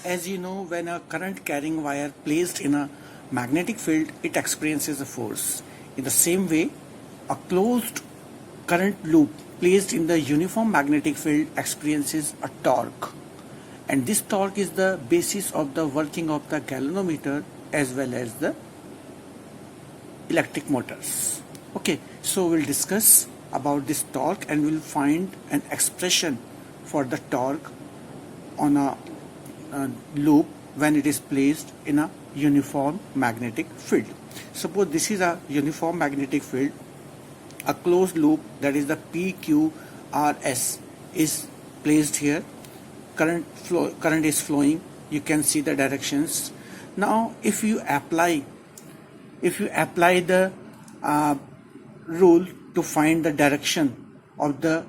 As you know, when a current carrying wire placed in a magnetic field, it experiences a force. In the same way, a closed current loop placed in the uniform magnetic field experiences a torque. And this torque is the basis of the working of the galvanometer as well as the electric motors. Okay, so we'll discuss about this torque and we'll find an expression for the torque on a loop when it is placed in a uniform magnetic field. Suppose this is a uniform magnetic field, a closed loop, that is the PQRS, is placed here. Current is flowing. You can see the directions. Now if you apply the rule to find the direction of the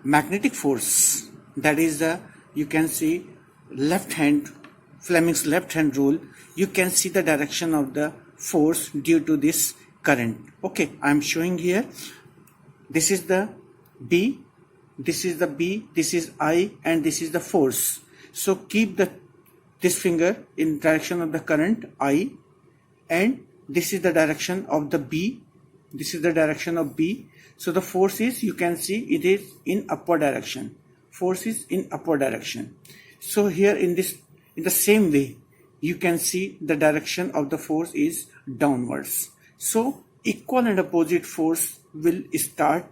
magnetic force, that is the, you can see, Fleming's left hand rule, you can see the direction of the force due to this current. Okay, I am showing here. This is the B, this is the B, this is I, and this is the force. So keep this finger in direction of the current I, and this is the direction of the B, this is the direction of B. So the force is, you can see, it is in upward direction. Force is in upward direction. So here in the same way, you can see the direction of the force is downwards. So equal and opposite force will start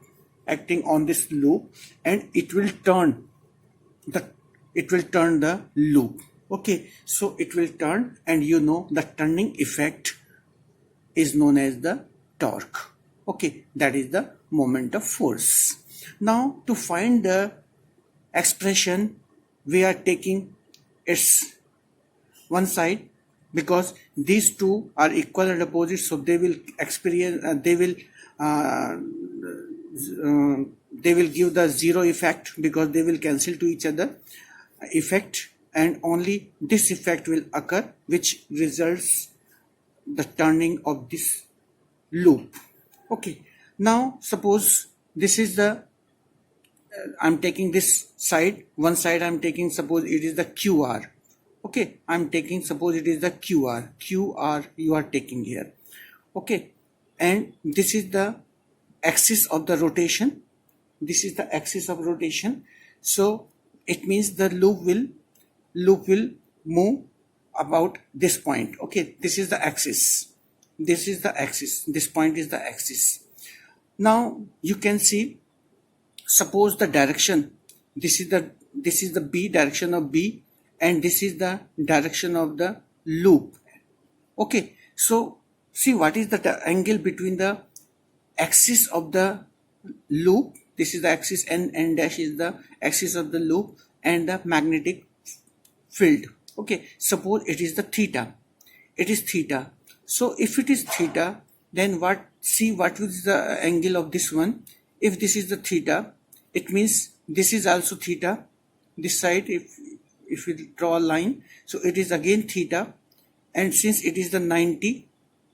acting on this loop, and it will turn the loop. Okay, so it will turn, and you know the turning effect is known as the torque. Okay, that is the moment of force. Now to find the expression, we are taking its one side, because these two are equal and opposite, so they will give the zero effect, because they will cancel to each other effect, and only this effect will occur, which results the turning of this loop. Okay, now suppose this is the I'm taking this side, one side I'm taking, suppose it is the QR. Okay, I'm taking, suppose it is the QR you are taking here. Okay, and this is the axis of the rotation, this is the axis of rotation. So it means the loop will move about this point. Okay, this is the axis, this point is the axis. Now you can see, suppose the direction, this is the B, direction of B, and this is the direction of the loop. Okay, so see what is the angle between the axis of the loop, this is the axis, and n dash is the axis of the loop, and the magnetic field. Okay, suppose it is the theta, it is theta. So if it is theta, then what is the angle of this one? If this is the theta, it means this is also theta, this side, if we draw a line, so it is again theta, and since it is the 90,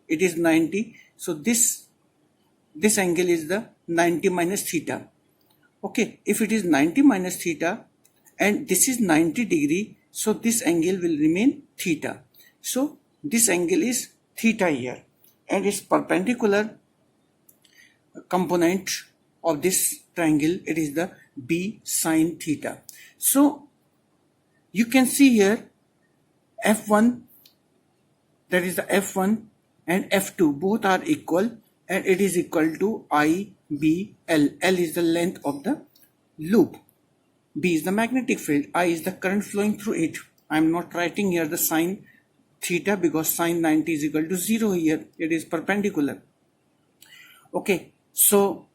it is 90, so this angle is the 90 minus theta. Okay, if it is 90 minus theta and this is 90 degree, so this angle will remain theta. So this angle is theta here, and its perpendicular component of this triangle, it is the B sine theta. So you can see here F1, that is the F1, and F2, both are equal, and it is equal to IBL. L is the length of the loop, B is the magnetic field, I is the current flowing through it. I am not writing here the sine theta, because sine 90 is equal to 0 here, it is perpendicular. Okay, so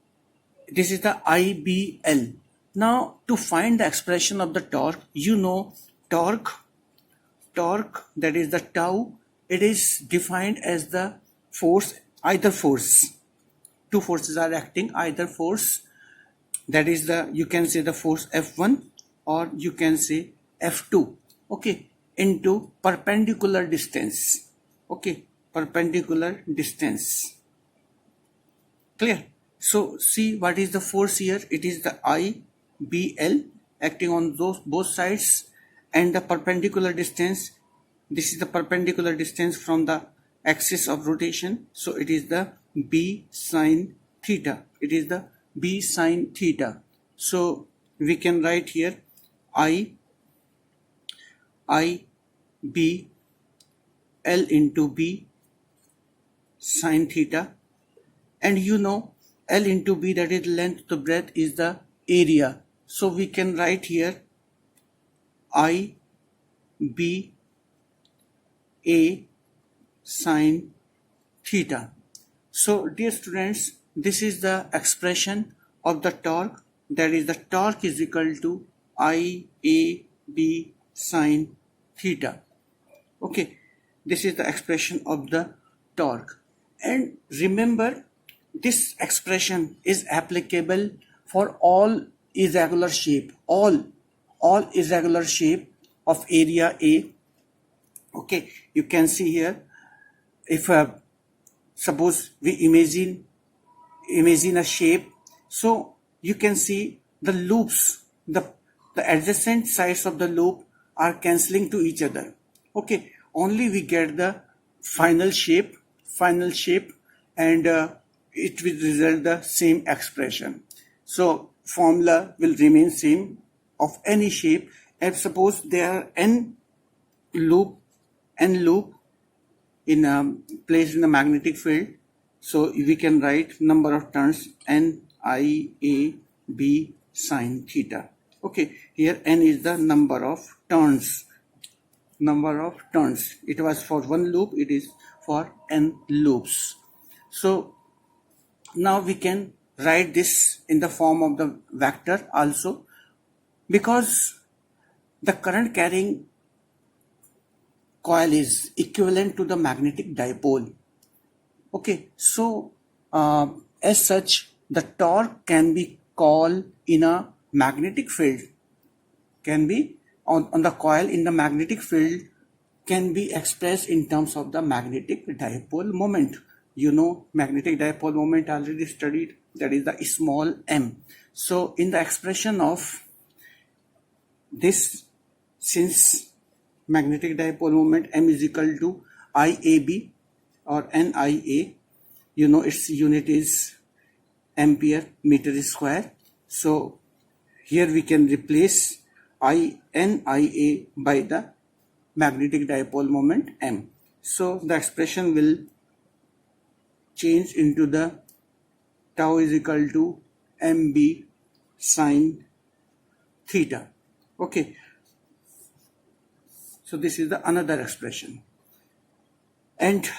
this is the IBL. Now to find the expression of the torque, you know torque, that is the tau, it is defined as the force, either force, two forces are acting, either force, that is the, you can say the force F1, or you can say F2, okay, into perpendicular distance. Okay, perpendicular distance. Clear? So see what is the force here, it is the IBL acting on both sides, and the perpendicular distance, this is the perpendicular distance from the axis of rotation, so it is the b sine theta. It is the b sine theta. So we can write here I b L into b sine theta, and you know L into b, that is length to breadth, is the area. So we can write here I b a sine theta. So dear students, this is the expression of the torque, that is the torque is equal to I a b sine theta. Okay, this is the expression of the torque. And remember, this expression is applicable for all irregular shape, all irregular shape of area A. Okay, you can see here, if suppose we imagine a shape, so you can see the loops, the adjacent sides of the loop are cancelling to each other. Okay, only we get the final shape, and it will result the same expression. So formula will remain same of any shape. If suppose there are n loop in placed in the magnetic field, so we can write number of turns n I a b sine theta. Okay, here n is the number of turns. It was for one loop, it is for n loops. So now we can write this in the form of the vector also, because the current carrying coil is equivalent to the magnetic dipole. Okay, so as such, the torque can be called in a magnetic field, can be on the coil in the magnetic field, can be expressed in terms of the magnetic dipole moment. You know, magnetic dipole moment already studied, that is the small m. So in the expression of this, since magnetic dipole moment m is equal to IAB or NIA, you know its unit is ampere meter square. So here we can replace NIA by the magnetic dipole moment m. So the expression will change into the tau is equal to mb sine theta. Okay, so this is the another expression, and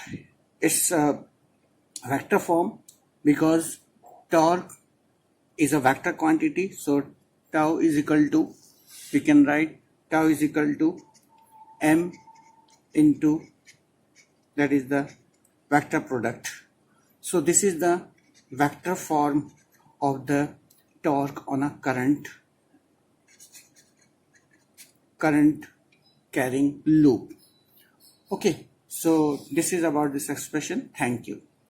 it's a vector form because torque is a vector quantity. So tau is equal to, we can write tau is equal to m into, that is the vector product. So this is the vector form of the torque on a current carrying loop. Okay, so this is about this expression. Thank you.